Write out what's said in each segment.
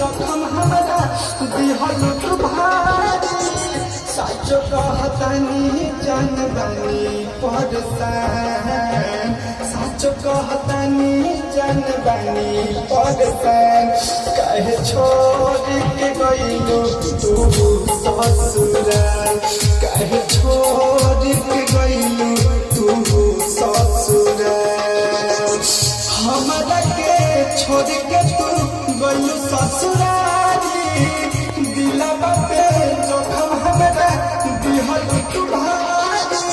जखम हमरा दिहल तू भारी साचो कहतानी जान बानी परेशान साचो कहतानी जान बानी परेशान काहे छोड़ के गइलो तू ससुराल काहे छोड़ के गइलो तू ससुराल हमरा के छोड़ के तू गइलो ससुराली दिलवा पे जखम हमरा दिहल तू भारी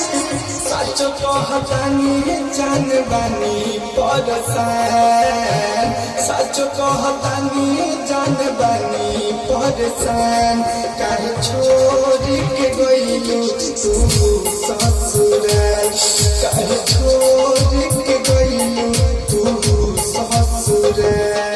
सच कहतानी जान बानी परेशान सच कहतानी जान बानी परेशान काहे छोड़ के गइलो तू ससुराल काहे छोड़ के गइलो तू ससुराल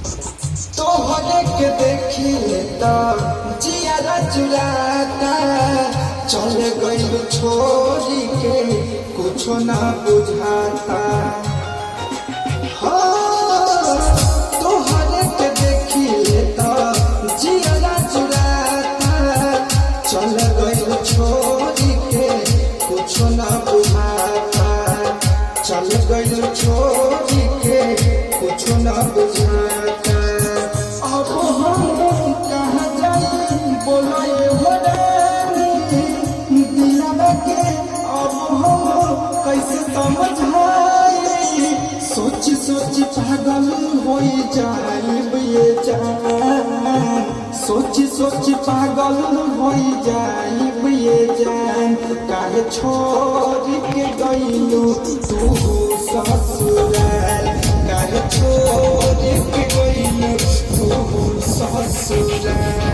तोहरे के देखिए तो जियारा चुराता चल गइल छोड़ी के कुछो ना बुझाता तोहरे के देखिए तो जियारा चुराता चल गइल छोड़ी के कुछो ना बुझाता चल गइल छोड़ी के कुछो ना बुझाता अब हम कहाँ जाई बोलाए हो दिलवा के अब हम कैसे समझाई सोच सोच पागल हो जाइब ये जान सोच सोच पागल हो जाइब ये जान काहे छोड़ के गइलो तू ससुराल काहे छोड़ के गइलो तू ससुराल